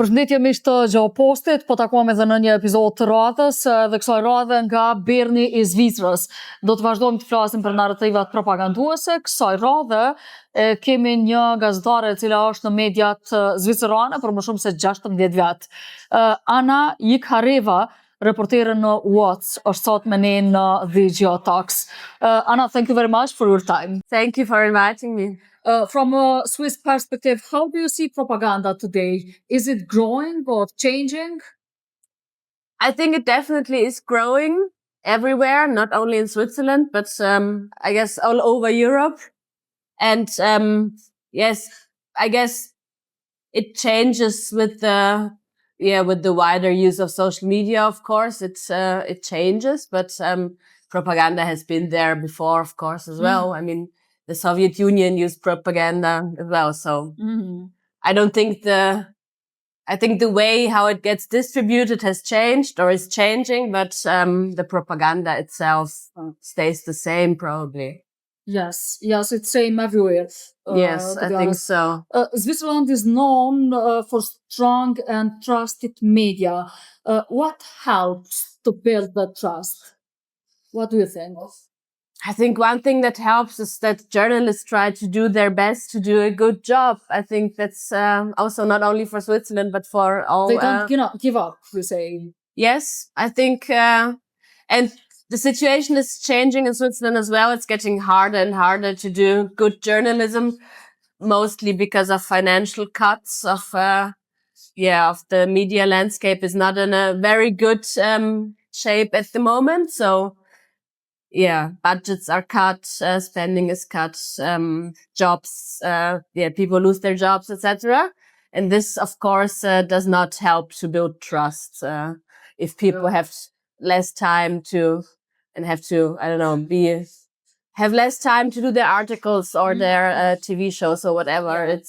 Përshëndetje miq të Geopostit, po takuam edhe në një epizod të radhës dhe kësaj radhe nga Berni i Zvicrës. Do të vazhdojmë të flasim për narrativat propaganduese. Kësaj radhe kemi një gazetare e cila është në mediat zvicerane për më shumë se 16 vjet. Ana Jikhareva, reportere në woz, është sot me ne në the Geotalks. Anna, thank you very much for your time. Thank you for inviting me. From a Swiss perspective, how do you see propaganda today? Is it growing or changing? I think it definitely is growing everywhere, not only in Switzerland, but I guess all over Europe. And yes, I guess it changes with the wider use of social media. Of course, it changes, but propaganda has been there before, of course, as well. I mean, the Soviet Union used propaganda as well. So I think the way how it gets distributed has changed or is changing, but the propaganda itself stays the same probably. Yes, it's same everywhere. Yes, I think so. Switzerland is known for strong and trusted media. What helps to build that trust? What do you think? I think one thing that helps is that journalists try to do their best to do a good job. I think that's also not only for Switzerland, but for all. They don't give up, you say. Yes, I think, and the situation is changing in Switzerland as well. It's getting harder and harder to do good journalism, mostly because of financial cuts of the media landscape is not in a very good shape at the moment. So, budgets are cut, spending is cut, jobs, people lose their jobs, etc. And this, of course, does not help to build trust. If people have less time to, and have to, I don't know, have less time to do their articles or their TV shows or whatever.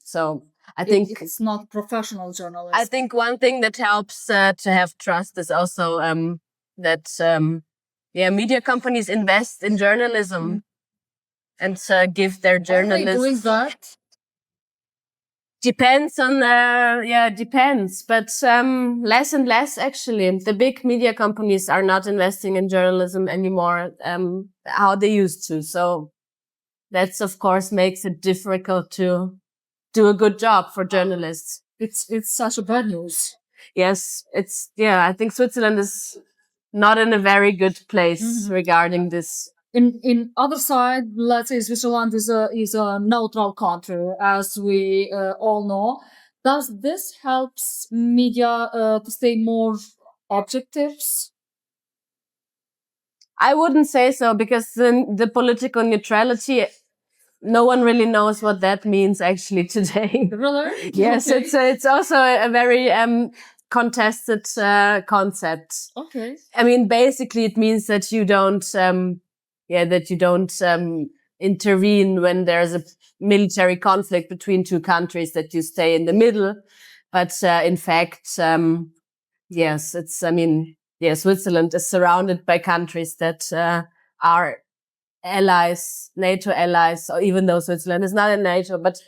So I think it's not professional journalism. I think one thing that helps to have trust is also that media companies invest in journalism and give their journalists. Are they doing that? Depends on, depends, but less and less actually. The big media companies are not investing in journalism anymore how they used to. So that's, of course, makes it difficult to do a good job for journalists. It's such a bad news. Yes, I think Switzerland is not in a very good place regarding this. In other side, let's say Switzerland is a neutral country, as we all know. Does this helps media to stay more objective? I wouldn't say so, because the political neutrality, no one really knows what that means actually today. Really? Yes, Okay. it's also a very contested concept. Okay. I mean, basically, it means that you don't intervene when there's a military conflict between two countries, that you stay in the middle. But in fact, Switzerland is surrounded by countries that are allies, NATO allies, or even though Switzerland is not in NATO. But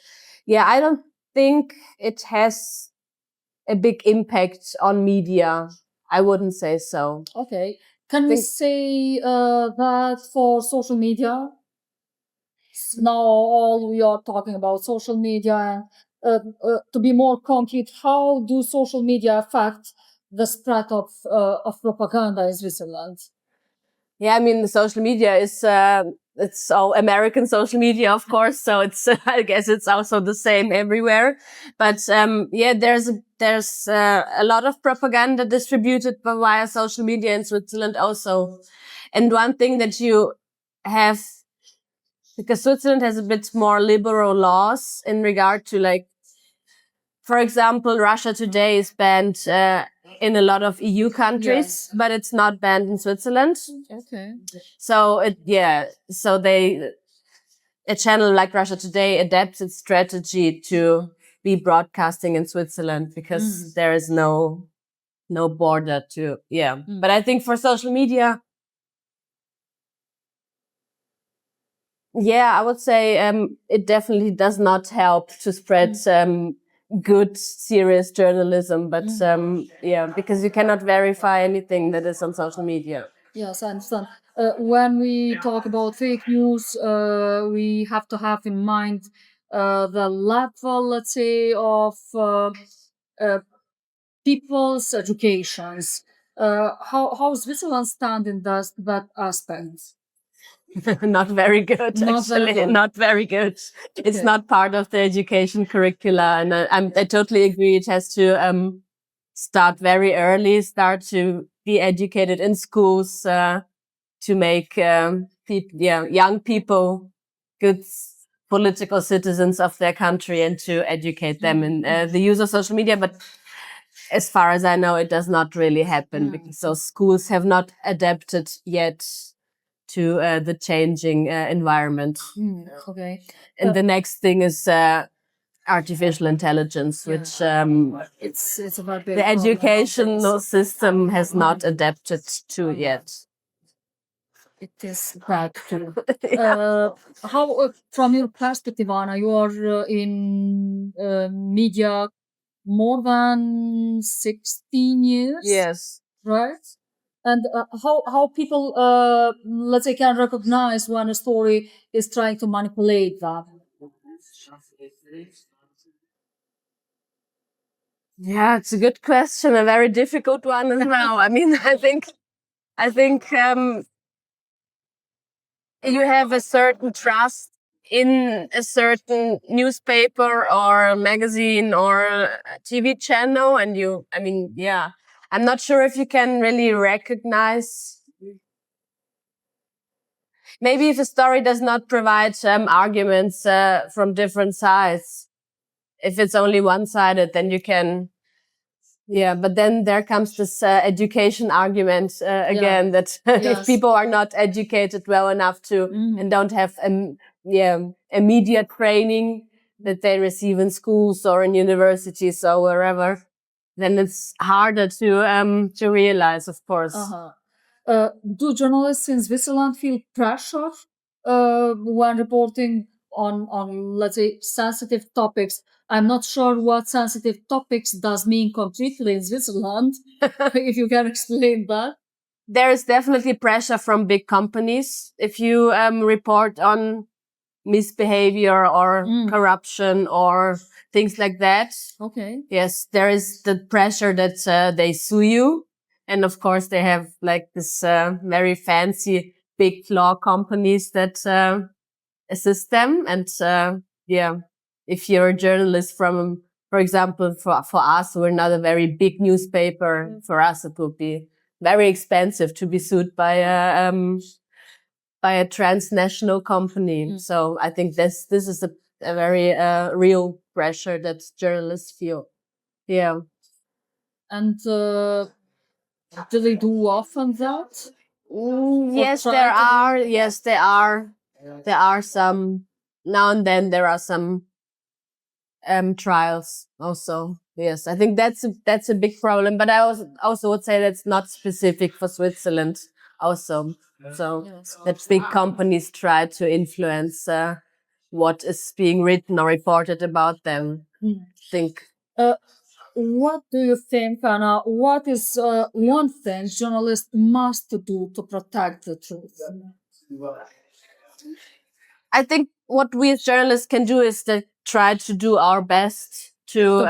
I don't think it has a big impact on media. I wouldn't say so. Okay. Can we say that for social media? Now all we are talking about social media. To be more concrete, how do social media affect the spread of propaganda in Switzerland? Yeah, I mean, the social media is it's all American social media, of course. So it's I guess it's also the same everywhere. But there's a lot of propaganda distributed via social media in Switzerland also. And one thing that you have, because Switzerland has a bit more liberal laws in regard to, like, for example, Russia Today is banned in a lot of EU countries, but it's not banned in Switzerland. Okay. So a channel like Russia Today adapts its strategy to be broadcasting in Switzerland because there is no border to, But I think for social media, I would say it definitely does not help to spread good, serious journalism. But because you cannot verify anything that is on social media. Yes, I understand. When we talk about fake news, we have to have in mind the level, let's say, of people's educations. How Switzerland stand in that aspect? Not very good, Not very actually. good. Not very good. It's Okay. not part of the education curricula, and I totally agree. It has to start very early, start to be educated in schools to make young people good political citizens of their country and to educate them in the use of social media. But as far as I know, it does not really happen because those schools have not adapted yet to the changing environment. Okay. And the next thing is artificial intelligence, which It's a very big the problem educational nowadays. system has not adapted to yet. It is bad too. How, from your perspective, Anna, you are in media more than 16 years, Yes. right? And how people, let's say, can recognize when a story is trying to manipulate that? Yeah, it's a good question, a very difficult one as well. I mean, I think you have a certain trust in a certain newspaper or magazine or a TV channel, and I'm not sure if you can really recognize. Maybe if a story does not provide arguments from different sides, if it's only one-sided, then you can. Yeah, but then there comes this education argument again that if people are not educated well enough to and don't have immediate training that they receive in schools or in universities or wherever, then it's harder to realize, of course. Do journalists in Switzerland feel pressure when reporting on, let's say, sensitive topics? I'm not sure what sensitive topics does mean concretely in Switzerland. If you can explain that. There is definitely pressure from big companies. If you report on misbehavior or corruption or things like that. Okay. Yes, there is the pressure that they sue you. And of course, they have like this very fancy big law companies that assist them. And if you're a journalist from, for example, for us, we're not a very big newspaper. For us, it would be very expensive to be sued by a transnational company. So I think this is a very real pressure that journalists feel. Yeah. And do they do often that? Yes, there are. Yes, there are. There are some. Now and then there are some trials also. Yes, I think that's a big problem. But I also would say that's not specific for Switzerland. Also, so that big companies try to influence what is being written or reported about them. I think. What do you think, Anna? What is one thing journalists must do to protect the truth? I think what we as journalists can do is to try to do our best to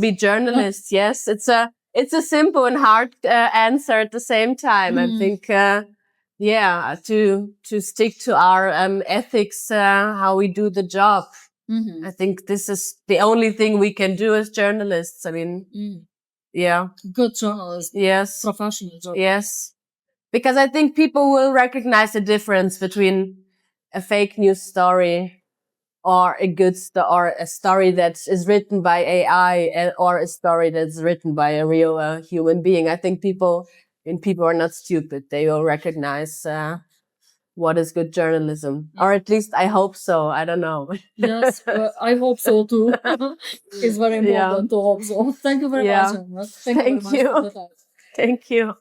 be journalists. Yes, it's a simple and hard answer at the same time. I think, to stick to our ethics, how we do the job. I think this is the only thing we can do as journalists. I mean, good journalists. Yes, professional journalists. Yes, because I think people will recognize the difference between a fake news story or a story that is written by AI or a story that's written by a real human being. I think people are not stupid. They will recognize what is good journalism, or at least I hope so. I don't know. Yes, I hope so too. It's very important to hope so. Thank you very much. Anna. Thank you. Thank you.